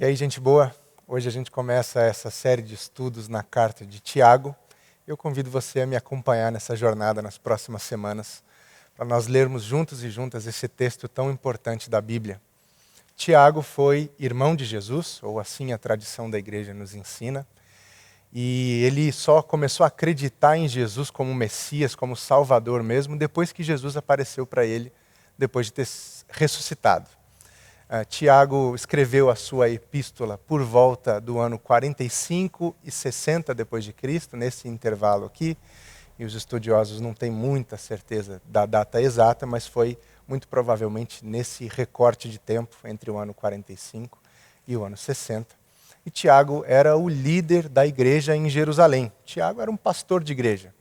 E aí, gente boa, hoje a gente começa essa série de estudos na carta de Tiago. Eu convido você a me acompanhar nessa jornada nas próximas semanas, para nós lermos juntos e juntas esse texto tão importante da Bíblia. Tiago foi irmão de Jesus, ou assim a tradição da igreja nos ensina, e ele só começou a acreditar em Jesus como Messias, como Salvador mesmo, depois que Jesus apareceu para ele, depois de ter ressuscitado. Tiago escreveu a sua epístola por volta do ano 45 e 60 depois de Cristo, nesse intervalo aqui, e os estudiosos não têm muita certeza da data exata, mas foi muito provavelmente nesse recorte de tempo entre o ano 45 e o ano 60. E Tiago era o líder da igreja em Jerusalém. Tiago era um pastor de igreja.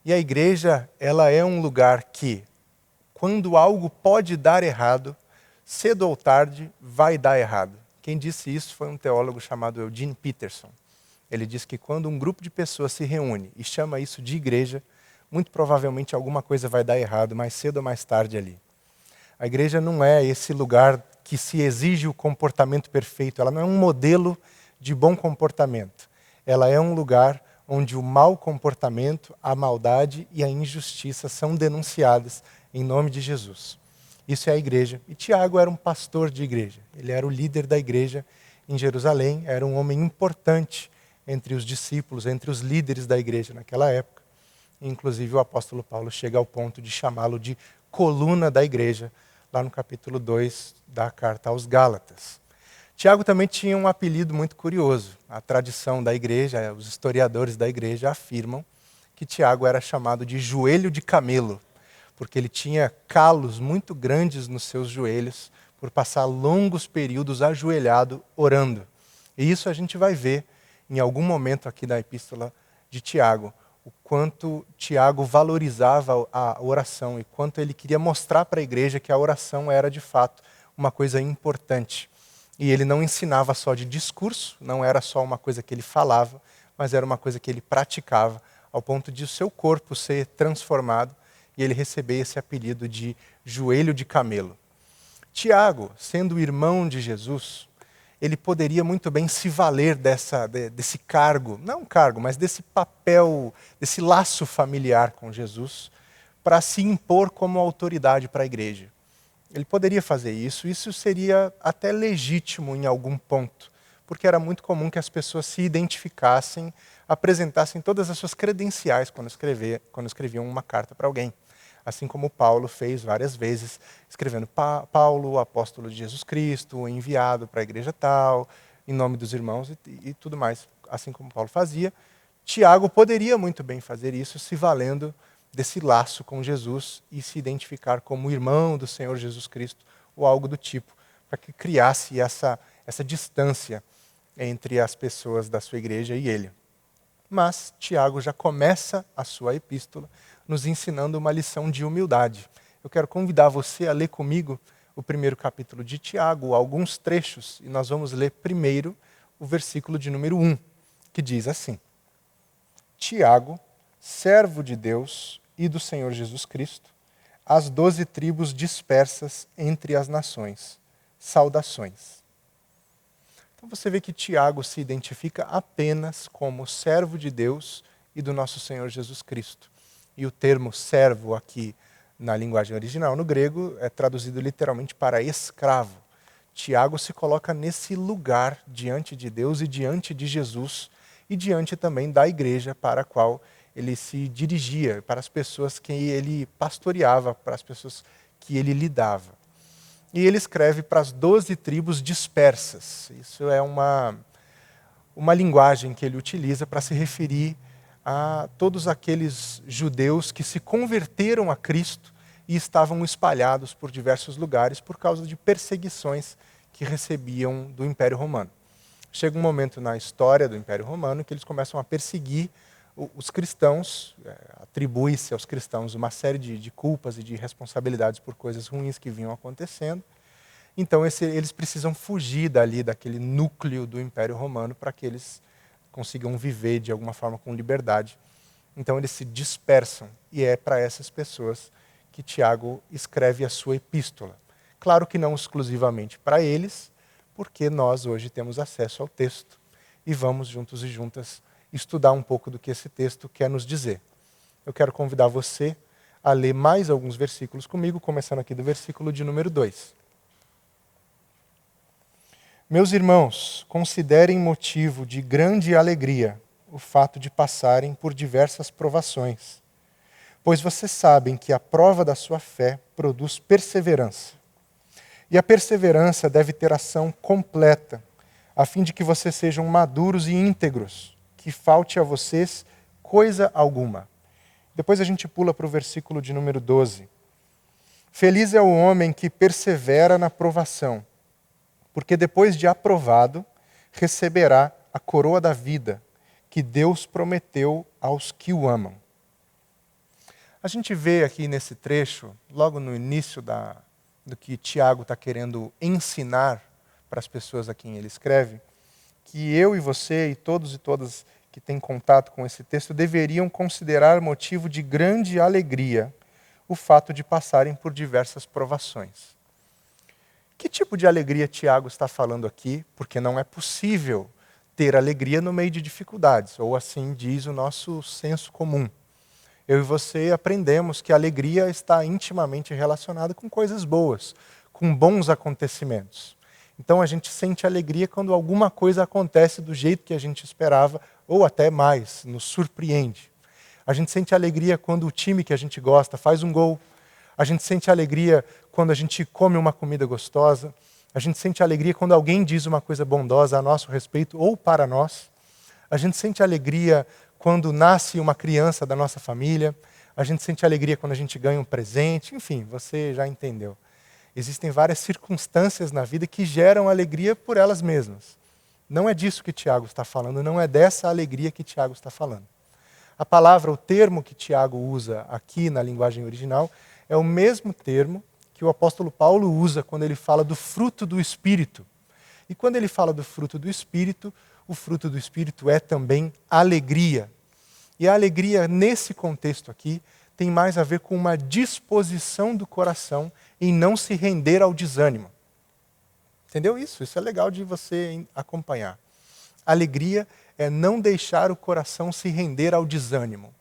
E a igreja, ela é um lugar que, quando algo pode dar errado, cedo ou tarde vai dar errado. Quem disse isso foi um teólogo chamado Eugene Peterson. Ele diz que quando um grupo de pessoas se reúne e chama isso de igreja, muito provavelmente alguma coisa vai dar errado, mais cedo ou mais tarde ali. A igreja não é esse lugar que se exige o comportamento perfeito, ela não é um modelo de bom comportamento. Ela é um lugar onde o mau comportamento, a maldade e a injustiça são denunciadas em nome de Jesus. Isso é a igreja. E Tiago era um pastor de igreja. Ele era o líder da igreja em Jerusalém, era um homem importante entre os discípulos, entre os líderes da igreja naquela época. Inclusive o apóstolo Paulo chega ao ponto de chamá-lo de coluna da igreja, lá no capítulo 2 da carta aos Gálatas. Tiago também tinha um apelido muito curioso. A tradição da igreja, os historiadores da igreja afirmam que Tiago era chamado de joelho de camelo, porque ele tinha calos muito grandes nos seus joelhos por passar longos períodos ajoelhado orando. E isso a gente vai ver em algum momento aqui da epístola de Tiago, o quanto Tiago valorizava a oração e quanto ele queria mostrar para a igreja que a oração era de fato uma coisa importante. E ele não ensinava só de discurso, não era só uma coisa que ele falava, mas era uma coisa que ele praticava, ao ponto de o seu corpo ser transformado e ele receber esse apelido de joelho de camelo. Tiago, sendo irmão de Jesus, ele poderia muito bem se valer desse cargo, não cargo, mas desse papel, desse laço familiar com Jesus, para se impor como autoridade para a igreja. Ele poderia fazer isso seria até legítimo em algum ponto, porque era muito comum que as pessoas se identificassem, apresentassem todas as suas credenciais quando escreviam uma carta para alguém. Assim como Paulo fez várias vezes, escrevendo Paulo, apóstolo de Jesus Cristo, enviado para a igreja tal, em nome dos irmãos e tudo mais. Assim como Paulo fazia, Tiago poderia muito bem fazer isso, se valendo desse laço com Jesus e se identificar como irmão do Senhor Jesus Cristo ou algo do tipo, para que criasse essa distância entre as pessoas da sua igreja e ele. Mas Tiago já começa a sua epístola nos ensinando uma lição de humildade. Eu quero convidar você a ler comigo o primeiro capítulo de Tiago, alguns trechos, e nós vamos ler primeiro o versículo de número 1, que diz assim: Tiago, servo de Deus e do Senhor Jesus Cristo, às 12 tribos dispersas entre as nações. Saudações. Então você vê que Tiago se identifica apenas como servo de Deus e do nosso Senhor Jesus Cristo. E o termo servo aqui na linguagem original, no grego, é traduzido literalmente para escravo. Tiago se coloca nesse lugar diante de Deus e diante de Jesus e diante também da igreja para a qual ele se dirigia, para as pessoas que ele pastoreava, para as pessoas que ele lidava. E ele escreve para as 12 tribos dispersas. Isso é uma linguagem que ele utiliza para se referir a todos aqueles judeus que se converteram a Cristo e estavam espalhados por diversos lugares por causa de perseguições que recebiam do Império Romano. Chega um momento na história do Império Romano que eles começam a perseguir os cristãos, atribui-se aos cristãos uma série de culpas e de responsabilidades por coisas ruins que vinham acontecendo. Então eles precisam fugir daquele núcleo do Império Romano para que eles consigam viver de alguma forma com liberdade. Então eles se dispersam e é para essas pessoas que Tiago escreve a sua epístola. Claro que não exclusivamente para eles, porque nós hoje temos acesso ao texto e vamos juntos e juntas estudar um pouco do que esse texto quer nos dizer. Eu quero convidar você a ler mais alguns versículos comigo, começando aqui do versículo de número 2. Meus irmãos, considerem motivo de grande alegria o fato de passarem por diversas provações, pois vocês sabem que a prova da sua fé produz perseverança. E a perseverança deve ter ação completa, a fim de que vocês sejam maduros e íntegros, que falte a vocês coisa alguma. Depois a gente pula para o versículo de número 12. Feliz é o homem que persevera na provação, porque depois de aprovado, receberá a coroa da vida, que Deus prometeu aos que o amam. A gente vê aqui nesse trecho, logo no início do que Tiago está querendo ensinar para as pessoas a quem ele escreve, que eu e você e todos e todas que têm contato com esse texto deveriam considerar motivo de grande alegria o fato de passarem por diversas provações. Que tipo de alegria Tiago está falando aqui? Porque não é possível ter alegria no meio de dificuldades, ou assim diz o nosso senso comum. Eu e você aprendemos que a alegria está intimamente relacionada com coisas boas, com bons acontecimentos. Então a gente sente alegria quando alguma coisa acontece do jeito que a gente esperava, ou até mais, nos surpreende. A gente sente alegria quando o time que a gente gosta faz um gol. A gente sente alegria quando a gente come uma comida gostosa. A gente sente alegria quando alguém diz uma coisa bondosa a nosso respeito ou para nós. A gente sente alegria quando nasce uma criança da nossa família. A gente sente alegria quando a gente ganha um presente. Enfim, você já entendeu. Existem várias circunstâncias na vida que geram alegria por elas mesmas. Não é disso que Tiago está falando, não é dessa alegria que Tiago está falando. A palavra, o termo que Tiago usa aqui na linguagem original, é o mesmo termo que o apóstolo Paulo usa quando ele fala do fruto do Espírito. E quando ele fala do fruto do Espírito, o fruto do Espírito é também alegria. E a alegria, nesse contexto aqui, tem mais a ver com uma disposição do coração em não se render ao desânimo. Entendeu isso? Isso é legal de você acompanhar. Alegria é não deixar o coração se render ao desânimo.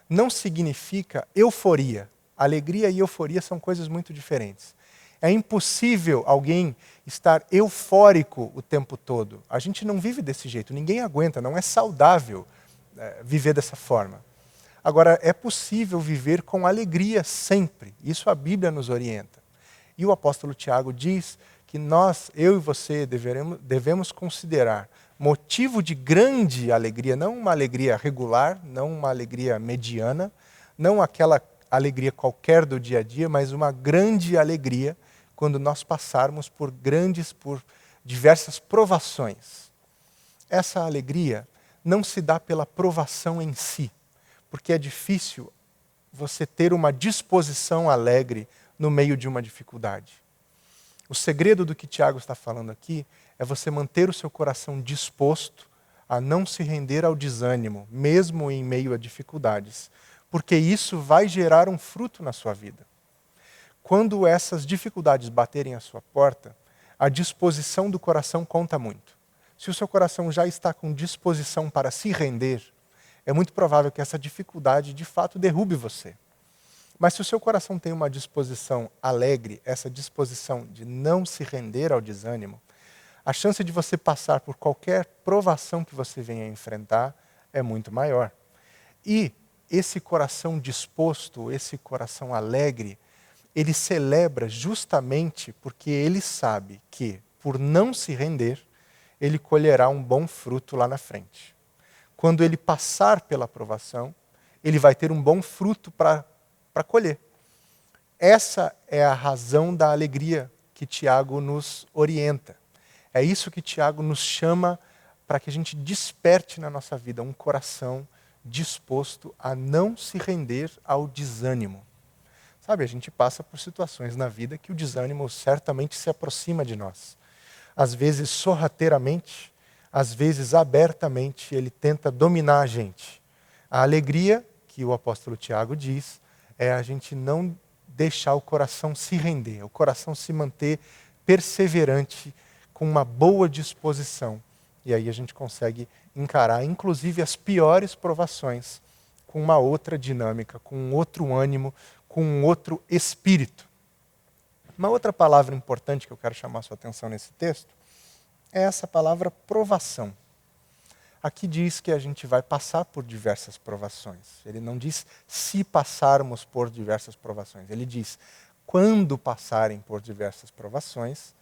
Não significa euforia. Alegria e euforia são coisas muito diferentes. É impossível alguém estar eufórico o tempo todo. A gente não vive desse jeito, ninguém aguenta, não é saudável viver dessa forma. Agora, é possível viver com alegria sempre. Isso a Bíblia nos orienta. E o apóstolo Tiago diz que nós, eu e você, devemos considerar motivo de grande alegria, não uma alegria regular, não uma alegria mediana, não aquela alegria qualquer do dia a dia, mas uma grande alegria quando nós passarmos por diversas provações. Essa alegria não se dá pela provação em si, porque é difícil você ter uma disposição alegre no meio de uma dificuldade. O segredo do que Tiago está falando aqui é você manter o seu coração disposto a não se render ao desânimo, mesmo em meio a dificuldades, porque isso vai gerar um fruto na sua vida. Quando essas dificuldades baterem à sua porta, a disposição do coração conta muito. Se o seu coração já está com disposição para se render, é muito provável que essa dificuldade de fato derrube você. Mas se o seu coração tem uma disposição alegre, essa disposição de não se render ao desânimo, a chance de você passar por qualquer provação que você venha enfrentar é muito maior. E esse coração disposto, esse coração alegre, ele celebra justamente porque ele sabe que, por não se render, ele colherá um bom fruto lá na frente. Quando ele passar pela provação, ele vai ter um bom fruto para colher. Essa é a razão da alegria que Tiago nos orienta. É isso que Tiago nos chama para que a gente desperte na nossa vida um coração disposto a não se render ao desânimo. Sabe, a gente passa por situações na vida que o desânimo certamente se aproxima de nós. Às vezes sorrateiramente, às vezes abertamente, ele tenta dominar a gente. A alegria, que o apóstolo Tiago diz, é a gente não deixar o coração se render, o coração se manter perseverante, com uma boa disposição. E aí a gente consegue encarar, inclusive, as piores provações com uma outra dinâmica, com um outro ânimo, com um outro espírito. Uma outra palavra importante que eu quero chamar a sua atenção nesse texto é essa palavra provação. Aqui diz que a gente vai passar por diversas provações. Ele não diz se passarmos por diversas provações. Ele diz, quando passarem por diversas provações,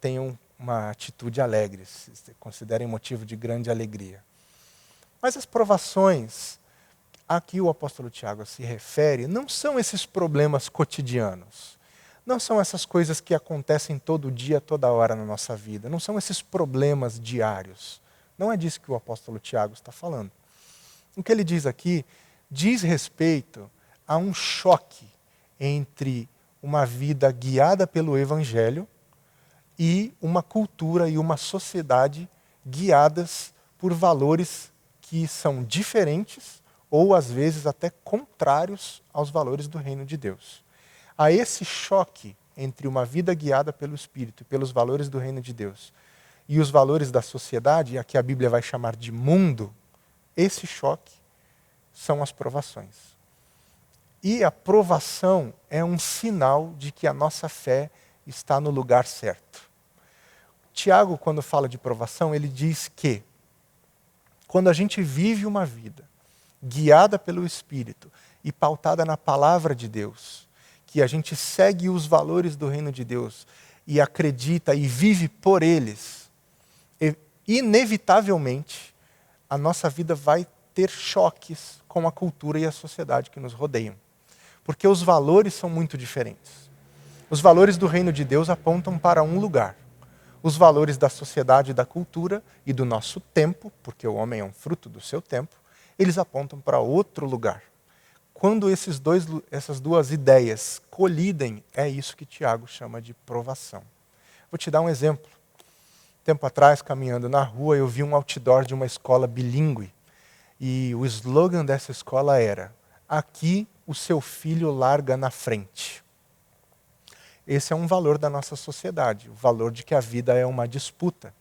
tenham uma atitude alegre, se considerem motivo de grande alegria. Mas as provações a que o apóstolo Tiago se refere não são esses problemas cotidianos. Não são essas coisas que acontecem todo dia, toda hora na nossa vida. Não são esses problemas diários. Não é disso que o apóstolo Tiago está falando. O que ele diz aqui diz respeito a um choque entre uma vida guiada pelo Evangelho e uma cultura e uma sociedade guiadas por valores que são diferentes ou, às vezes, até contrários aos valores do reino de Deus. A esse choque entre uma vida guiada pelo Espírito e pelos valores do reino de Deus e os valores da sociedade, a que a Bíblia vai chamar de mundo, esse choque são as provações. E a provação é um sinal de que a nossa fé está no lugar certo. Tiago, quando fala de provação, ele diz que quando a gente vive uma vida guiada pelo Espírito e pautada na palavra de Deus, que a gente segue os valores do reino de Deus e acredita e vive por eles, inevitavelmente a nossa vida vai ter choques com a cultura e a sociedade que nos rodeiam. Porque os valores são muito diferentes. Os valores do reino de Deus apontam para um lugar. Os valores da sociedade e da cultura e do nosso tempo, porque o homem é um fruto do seu tempo, eles apontam para outro lugar. Quando essas duas ideias colidem, é isso que Tiago chama de provação. Vou te dar um exemplo. Tempo atrás, caminhando na rua, eu vi um outdoor de uma escola bilíngue. E o slogan dessa escola era: aqui o seu filho larga na frente. Esse é um valor da nossa sociedade, o valor de que a vida é uma disputa.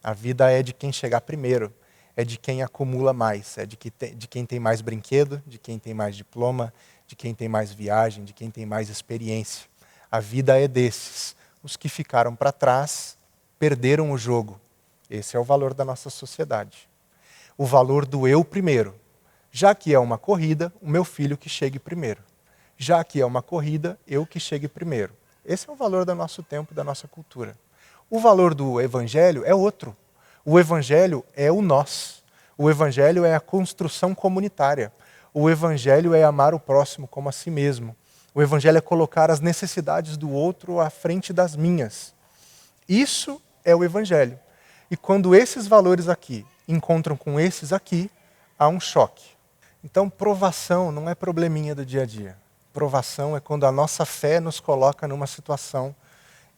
A vida é de quem chegar primeiro, é de quem acumula mais, é de quem tem mais brinquedo, de quem tem mais diploma, de quem tem mais viagem, de quem tem mais experiência. A vida é desses. Os que ficaram para trás perderam o jogo. Esse é o valor da nossa sociedade. O valor do eu primeiro. Já que é uma corrida, o meu filho que chegue primeiro. Já que é uma corrida, eu que chegue primeiro. Esse é o valor do nosso tempo, da nossa cultura. O valor do Evangelho é outro. O Evangelho é o nós. O Evangelho é a construção comunitária. O Evangelho é amar o próximo como a si mesmo. O Evangelho é colocar as necessidades do outro à frente das minhas. Isso é o Evangelho. E quando esses valores aqui encontram com esses aqui, há um choque. Então, provação não é probleminha do dia a dia. Provação é quando a nossa fé nos coloca numa situação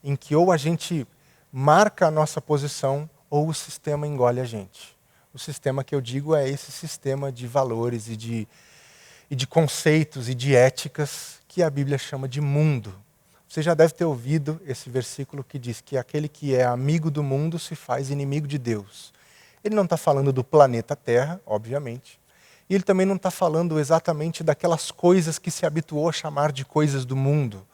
em que ou a gente marca a nossa posição ou o sistema engole a gente. O sistema que eu digo é esse sistema de valores e de conceitos e de éticas que a Bíblia chama de mundo. Você já deve ter ouvido esse versículo que diz que aquele que é amigo do mundo se faz inimigo de Deus. Ele não está falando do planeta Terra, obviamente, e ele também não está falando exatamente daquelas coisas que se habituou a chamar de coisas do mundo.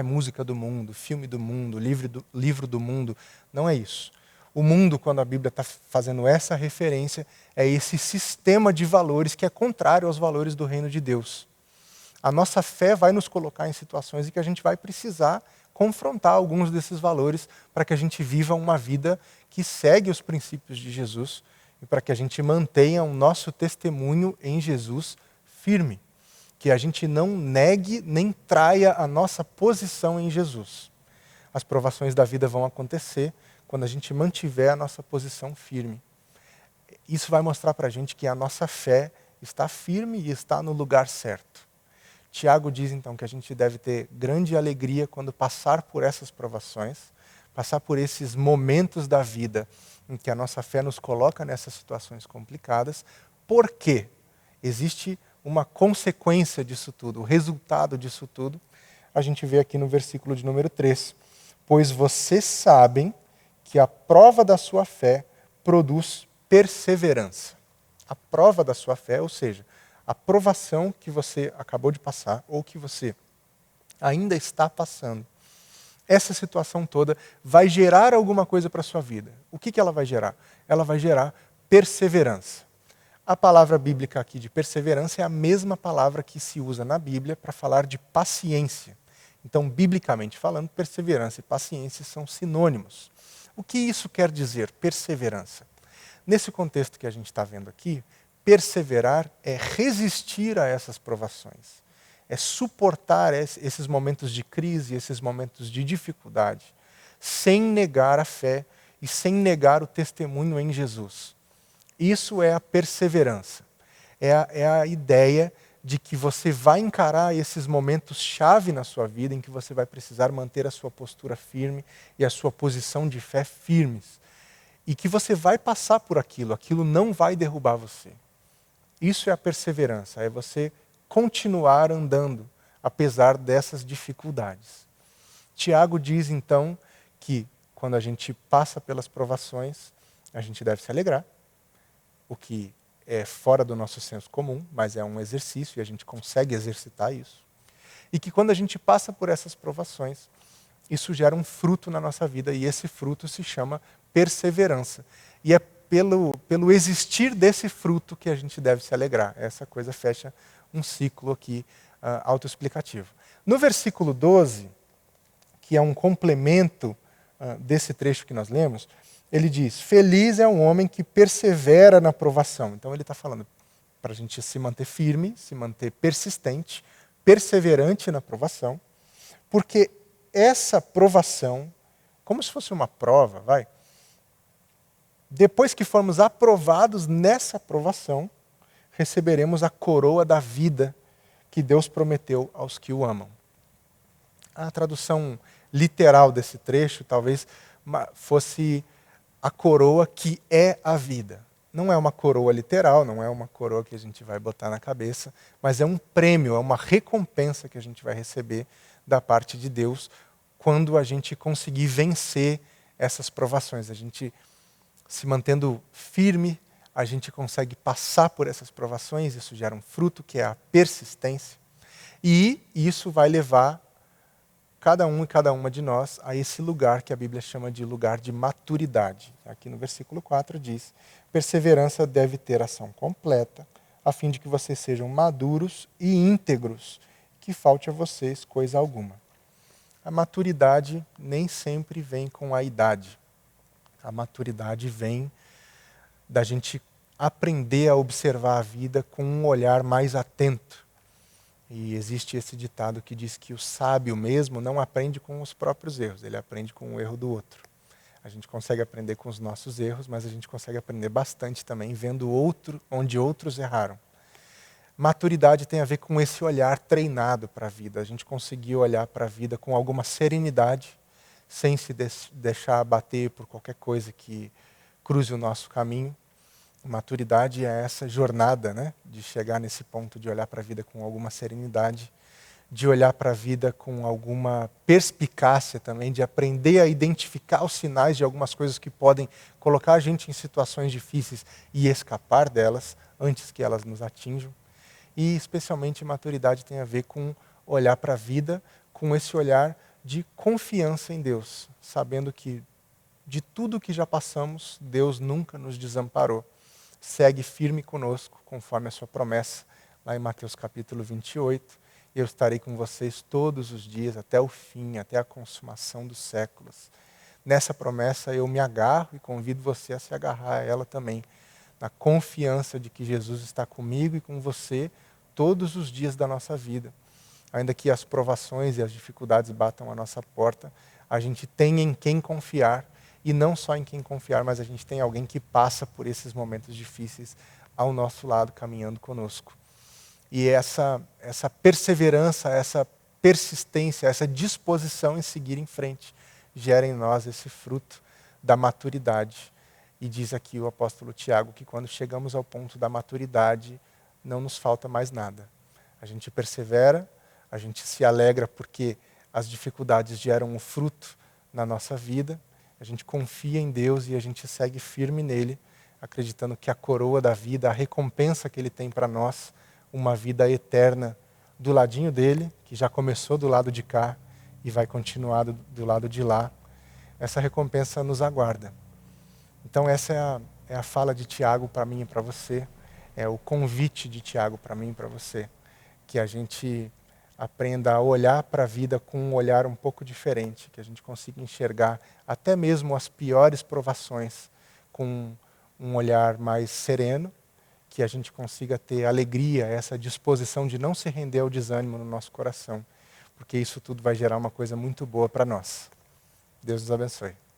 Música do mundo, filme do mundo, livro do mundo. Não é isso. O mundo, quando a Bíblia está fazendo essa referência, é esse sistema de valores que é contrário aos valores do reino de Deus. A nossa fé vai nos colocar em situações em que a gente vai precisar confrontar alguns desses valores para que a gente viva uma vida que segue os princípios de Jesus e para que a gente mantenha o nosso testemunho em Jesus firme. Que a gente não negue nem traia a nossa posição em Jesus. As provações da vida vão acontecer quando a gente mantiver a nossa posição firme. Isso vai mostrar para a gente que a nossa fé está firme e está no lugar certo. Tiago diz então que a gente deve ter grande alegria quando passar por essas provações, passar por esses momentos da vida em que a nossa fé nos coloca nessas situações complicadas, porque existe uma consequência disso tudo, o resultado disso tudo, a gente vê aqui no versículo de número 3. Pois vocês sabem que a prova da sua fé produz perseverança. A prova da sua fé, ou seja, a provação que você acabou de passar ou que você ainda está passando. Essa situação toda vai gerar alguma coisa para a sua vida. O que ela vai gerar? Ela vai gerar perseverança. A palavra bíblica aqui de perseverança é a mesma palavra que se usa na Bíblia para falar de paciência. Então, biblicamente falando, perseverança e paciência são sinônimos. O que isso quer dizer, perseverança? Nesse contexto que a gente está vendo aqui, perseverar é resistir a essas provações. É suportar esses momentos de crise, esses momentos de dificuldade, sem negar a fé e sem negar o testemunho em Jesus. Isso é a perseverança. É a ideia de que você vai encarar esses momentos-chave na sua vida em que você vai precisar manter a sua postura firme e a sua posição de fé firmes. E que você vai passar por aquilo não vai derrubar você. Isso é a perseverança, é você continuar andando, apesar dessas dificuldades. Tiago diz, então, que quando a gente passa pelas provações, a gente deve se alegrar, o que é fora do nosso senso comum, mas é um exercício e a gente consegue exercitar isso. E que quando a gente passa por essas provações, isso gera um fruto na nossa vida e esse fruto se chama perseverança. E é pelo existir desse fruto que a gente deve se alegrar. Essa coisa fecha um ciclo aqui autoexplicativo. No versículo 12, que é um complemento desse trecho que nós lemos, ele diz, feliz é um homem que persevera na provação. Então ele está falando para a gente se manter firme, se manter persistente, perseverante na provação, porque essa provação, como se fosse uma prova, depois que formos aprovados nessa provação, receberemos a coroa da vida que Deus prometeu aos que o amam. A tradução literal desse trecho talvez fosse a coroa que é a vida. Não é uma coroa literal, não é uma coroa que a gente vai botar na cabeça, mas é um prêmio, é uma recompensa que a gente vai receber da parte de Deus quando a gente conseguir vencer essas provações. A gente se mantendo firme, a gente consegue passar por essas provações, isso gera um fruto que é a persistência, e isso vai levar cada um e cada uma de nós a esse lugar que a Bíblia chama de lugar de maturidade. Aqui no versículo 4 diz, perseverança deve ter ação completa, a fim de que vocês sejam maduros e íntegros, que falte a vocês coisa alguma. A maturidade nem sempre vem com a idade. A maturidade vem da gente aprender a observar a vida com um olhar mais atento. E existe esse ditado que diz que o sábio mesmo não aprende com os próprios erros, ele aprende com o erro do outro. A gente consegue aprender com os nossos erros, mas a gente consegue aprender bastante também vendo onde outros erraram. Maturidade tem a ver com esse olhar treinado para a vida. A gente conseguir olhar para a vida com alguma serenidade, sem se deixar abater por qualquer coisa que cruze o nosso caminho. Maturidade é essa jornada, né? De chegar nesse ponto de olhar para a vida com alguma serenidade, de olhar para a vida com alguma perspicácia também, de aprender a identificar os sinais de algumas coisas que podem colocar a gente em situações difíceis e escapar delas antes que elas nos atinjam. E especialmente maturidade tem a ver com olhar para a vida com esse olhar de confiança em Deus, sabendo que de tudo que já passamos, Deus nunca nos desamparou. Segue firme conosco, conforme a sua promessa, lá em Mateus capítulo 28. Eu estarei com vocês todos os dias, até o fim, até a consumação dos séculos. Nessa promessa eu me agarro e convido você a se agarrar a ela também, na confiança de que Jesus está comigo e com você todos os dias da nossa vida. Ainda que as provações e as dificuldades batam a nossa porta, a gente tem em quem confiar, e não só em quem confiar, mas a gente tem alguém que passa por esses momentos difíceis ao nosso lado, caminhando conosco. E essa perseverança, essa persistência, essa disposição em seguir em frente, gera em nós esse fruto da maturidade. E diz aqui o apóstolo Tiago que quando chegamos ao ponto da maturidade, não nos falta mais nada. A gente persevera, a gente se alegra porque as dificuldades geram um fruto na nossa vida, A gente confia em Deus e a gente segue firme nele, acreditando que a coroa da vida, a recompensa que ele tem para nós, uma vida eterna do ladinho dele, que já começou do lado de cá e vai continuar do lado de lá, essa recompensa nos aguarda. Então essa é a fala de Tiago para mim e para você, é o convite de Tiago para mim e para você, que a gente aprenda a olhar para a vida com um olhar um pouco diferente, que a gente consiga enxergar até mesmo as piores provações com um olhar mais sereno, que a gente consiga ter alegria, essa disposição de não se render ao desânimo no nosso coração, porque isso tudo vai gerar uma coisa muito boa para nós. Deus nos abençoe.